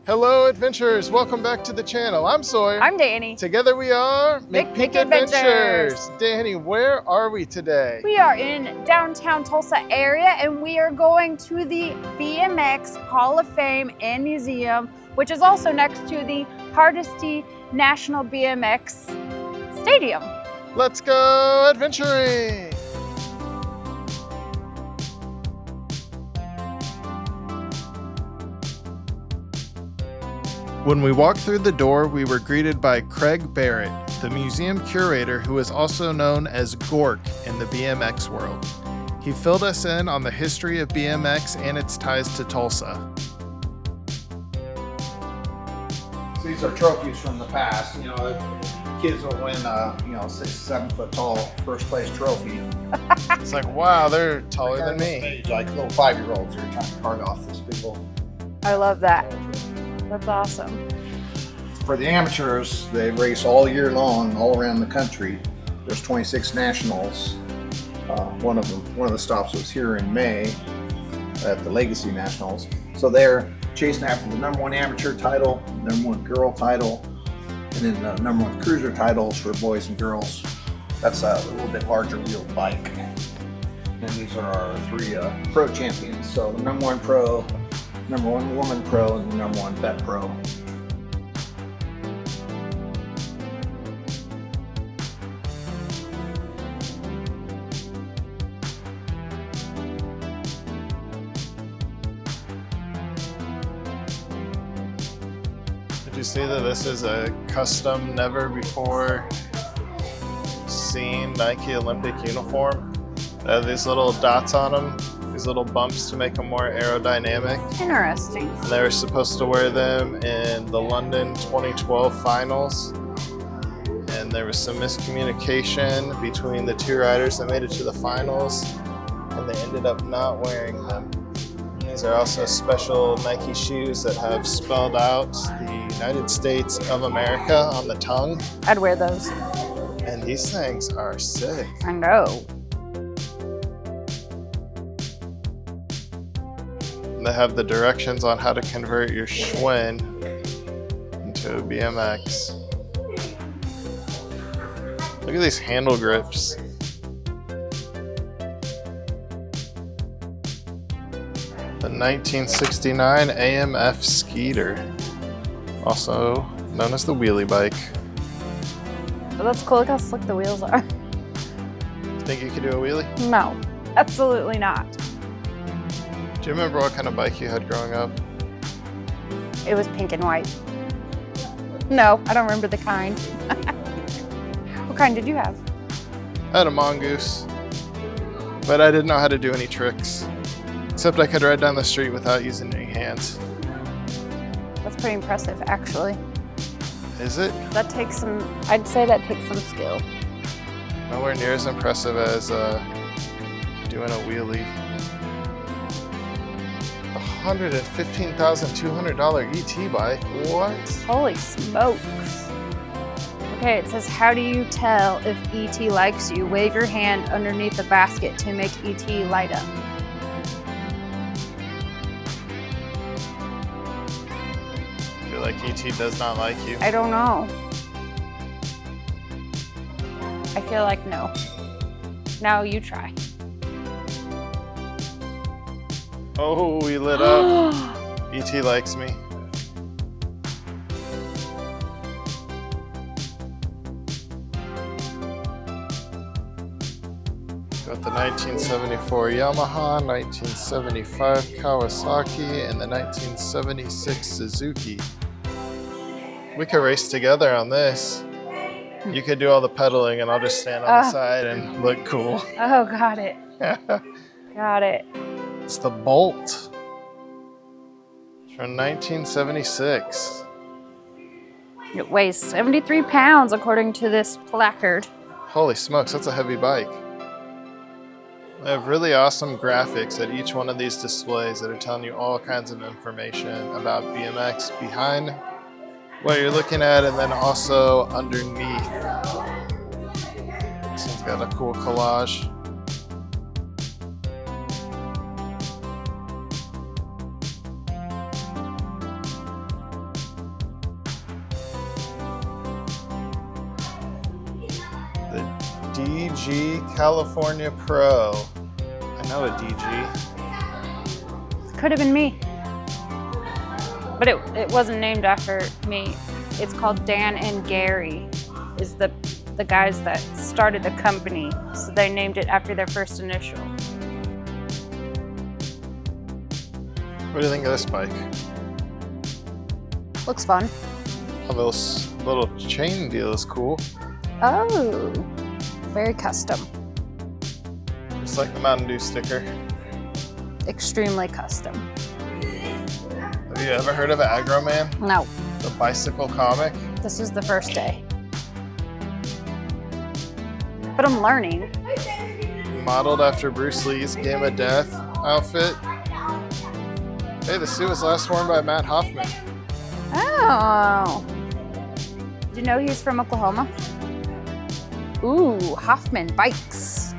Hello adventurers, welcome back to the channel. I'm Sawyer. I'm Danny. Together we are McPeek Adventures. Danny, where are we today? We are in downtown Tulsa area and we are going to the BMX Hall of Fame and Museum, which is also next to the Hardesty National BMX Stadium. Let's go adventuring! When we walked through the door, we were greeted by Craig Barrett, the museum curator who is also known as Gork in the BMX world. He filled us in on the history of BMX and its ties to Tulsa. So these are trophies from the past. You know, kids will win a 6, 7 foot tall first place trophy. It's like, wow, they're taller than me. Stage, like little 5-year-olds are trying to cart off this big old. I love that. That's awesome. For the amateurs, they race all year long, all around the country. There's 26 nationals. One of the stops was here in May at the Legacy Nationals. So they're chasing after the #1 amateur title, #1 girl title, and then the #1 cruiser titles for boys and girls. That's a little bit larger wheeled bike. And these are our 3 pro champions. So the #1 pro, #1 woman pro, and the #1 vet pro. Did you see that this is a custom, never before seen Nike Olympic uniform? They have these little dots on them, these little bumps to make them more aerodynamic. Interesting. And they were supposed to wear them in the London 2012 finals. And there was some miscommunication between the 2 riders that made it to the finals, and they ended up not wearing them. These are also special Nike shoes that have spelled out the United States of America on the tongue. I'd wear those. And these things are sick. I know. They have the directions on how to convert your Schwinn into a BMX. Look at these handle grips. The 1969 AMF Skeeter, also known as the wheelie bike. Oh, that's cool. Look how slick the wheels are. Think you could do a wheelie? No, absolutely not. Do you remember what kind of bike you had growing up? It was pink and white. No, I don't remember the kind. What kind did you have? I had a mongoose, but I didn't know how to do any tricks. Except I could ride down the street without using any hands. That's pretty impressive, actually. Is it? That takes some, I'd say that takes some skill. Nowhere near as impressive as doing a wheelie. $115,200 ET bike, what? Holy smokes. Okay, it says, how do you tell if ET likes you? Wave your hand underneath the basket to make ET light up. I feel like ET does not like you. I don't know. I feel like no. Now you try. Oh, we lit up. ET likes me. Got the 1974 Yamaha, 1975 Kawasaki, and the 1976 Suzuki. We could race together on this. You could do all the pedaling and I'll just stand on the side and look cool. Oh, got it. Got it. It's the Bolt. It's from 1976. It weighs 73 pounds according to this placard. Holy smokes, that's a heavy bike. They have really awesome graphics at each one of these displays that are telling you all kinds of information about BMX behind what you're looking at and then also underneath. This one's got a cool collage. DG California Pro. I know a DG. Could have been me. But it wasn't named after me. It's called Dan and Gary, is the guys that started the company. So they named it after their first initial. What do you think of this bike? Looks fun. Oh, this little chain deal is cool. Oh, very custom. Just like the Mountain Dew sticker. Extremely custom. Have you ever heard of Aggro Man? No, The bicycle comic? this is the first day. But I'm learning. Modeled after Bruce Lee's Game of Death outfit. Hey, the suit was last worn by Matt Hoffman. Oh. Did you know he's from Oklahoma? Ooh, Hoffman bikes.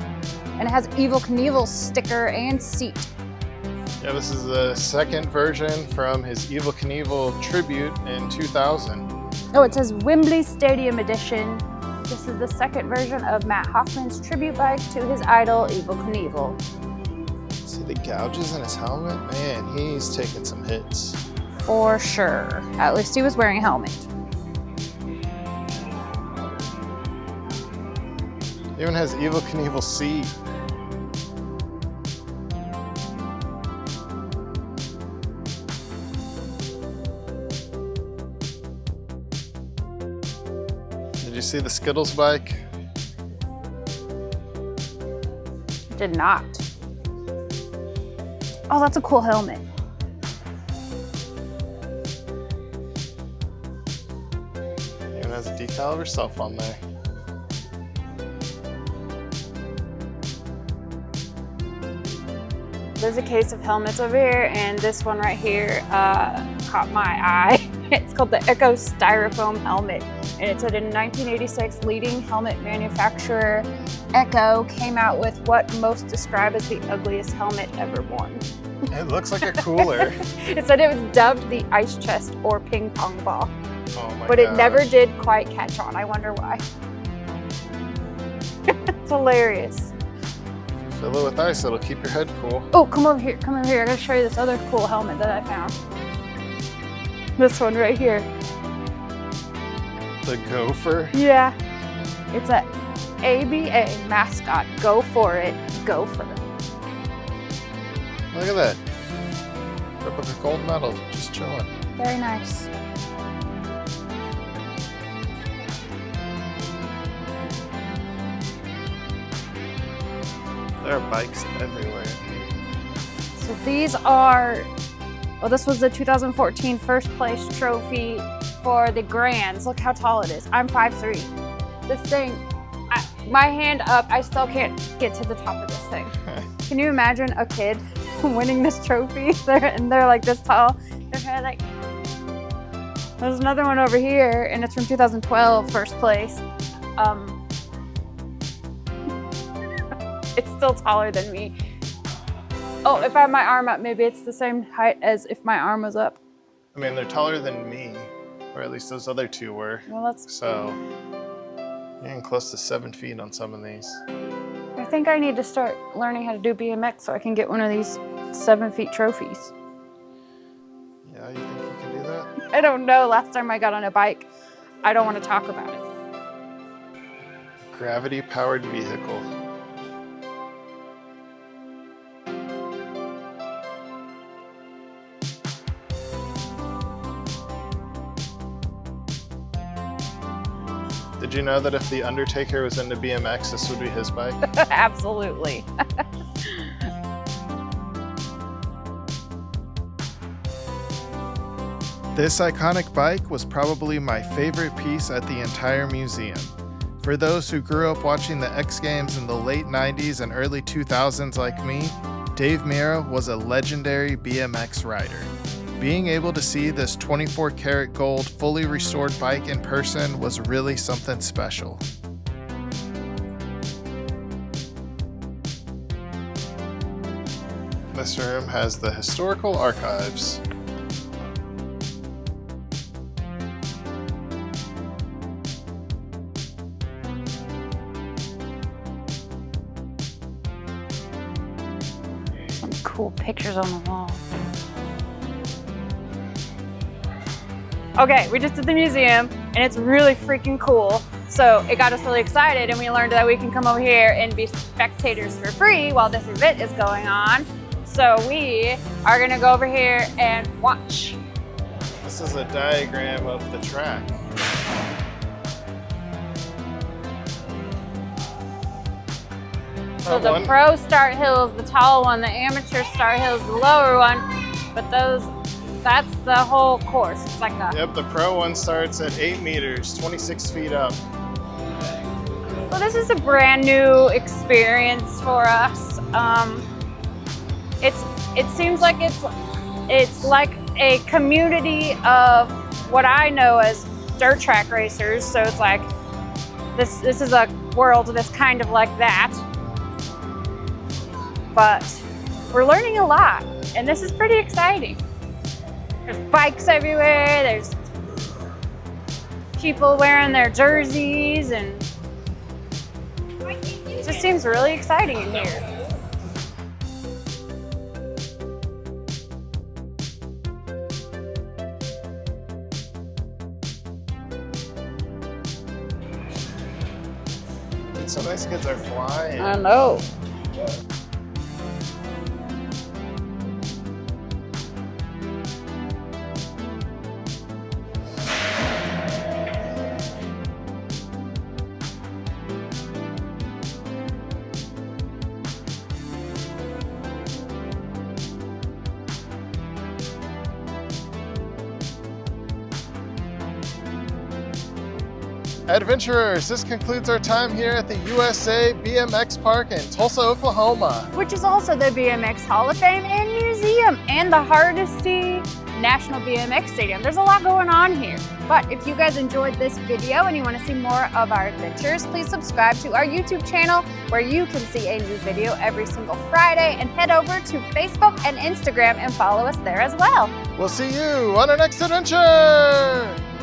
And it has Evel Knievel's sticker and seat. Yeah, this is the second version from his Evel Knievel tribute in 2000. Oh, it says Wembley Stadium Edition. This is the second version of Matt Hoffman's tribute bike to his idol, Evel Knievel. See the gouges in his helmet? Man, he's taking some hits. For sure. At least he was wearing a helmet. Even has Evel Knievel's seat. Did you see the Skittles bike? Did not. Oh, that's a cool helmet. Even has a decal of herself on there. There's a case of helmets over here, and this one right here caught my eye. It's called the Echo Styrofoam helmet, and it said in 1986, leading helmet manufacturer Echo came out with what most describe as the ugliest helmet ever worn. It looks like a cooler. It said it was dubbed the ice chest or ping pong ball, Oh my but gosh. it never did quite catch on. I wonder why. It's hilarious. Fill it with ice, it'll keep your head cool. Oh, come over here, come over here. I gotta show you this other cool helmet that I found. This one right here. The gopher. Yeah. It's a ABA mascot. Go for it, gopher. Look at that. Rip up a gold medal, just chilling. Very nice. There are bikes everywhere. So these are, well, this was the 2014 first place trophy for the Grands. Look how tall it is. I'm 5'3". This thing, my hand up, I still can't get to the top of this thing. Can you imagine a kid winning this trophy? They're like this tall. They're kind of like, there's another one over here, and it's from 2012, first place. It's still taller than me. Oh, if I have my arm up, maybe it's the same height as if my arm was up. I mean, they're taller than me, or at least those other two were. Well, that's So, you're getting close to 7 feet on some of these. I think I need to start learning how to do BMX so I can get one of these 7 feet trophies. Yeah, you think you can do that? I don't know. Last time I got on a bike, I don't want to talk about it. Gravity-powered vehicle. Did you know that if The Undertaker was into BMX, this would be his bike? Absolutely. This iconic bike was probably my favorite piece at the entire museum. For those who grew up watching the X Games in the late 90s and early 2000s like me, Dave Mirra was a legendary BMX rider. Being able to see this 24 karat gold fully restored bike in person was really something special. This room has the historical archives. cool pictures on the wall. Okay, we just did the museum and it's really freaking cool. So it got us really excited and we learned that we can come over here and be spectators for free while this event is going on. So we are gonna go over here and watch. This is a diagram of the track. So the pro start hill is the tall one, the amateur start hill is the lower one, but that's the whole course. It's like a... Yep, the pro one starts at 8 meters, 26 feet up. So this is a brand new experience for us. It seems like it's like a community of what I know as dirt track racers. So it's like this is a world that's kind of like that. But we're learning a lot, and this is pretty exciting. There's bikes everywhere, there's people wearing their jerseys, and it just seems really exciting in here. Some nice kids are flying. I know. Adventurers, this concludes our time here at the USA BMX Park in Tulsa, Oklahoma. Which is also the BMX Hall of Fame and Museum and the Hardesty National BMX Stadium. There's a lot going on here. But if you guys enjoyed this video and you want to see more of our adventures, please subscribe to our YouTube channel where you can see a new video every single Friday, and head over to Facebook and Instagram and follow us there as well. We'll see you on our next adventure!